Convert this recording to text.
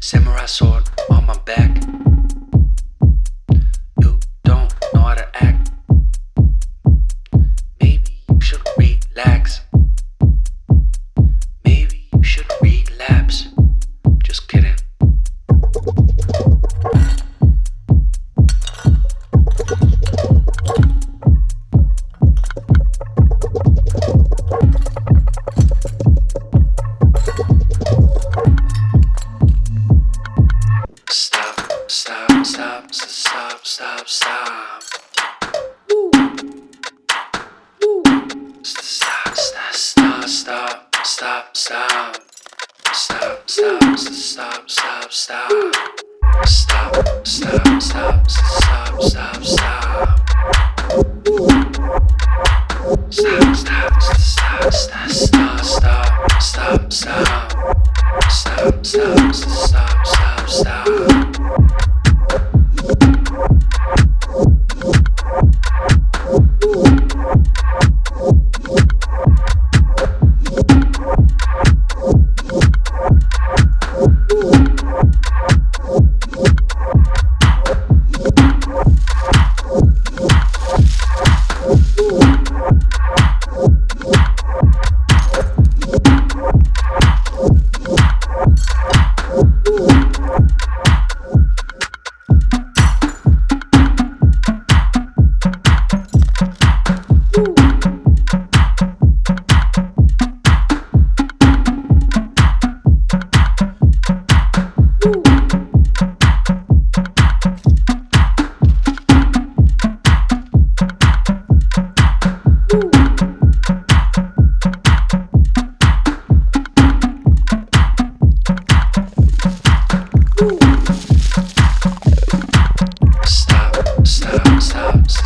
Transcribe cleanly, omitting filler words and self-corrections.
Samurai sword on my back. You don't know how to act. Maybe you should relax. Maybe you should relapse. Just kidding. Stop. Woo. Woo. Stop. Stop.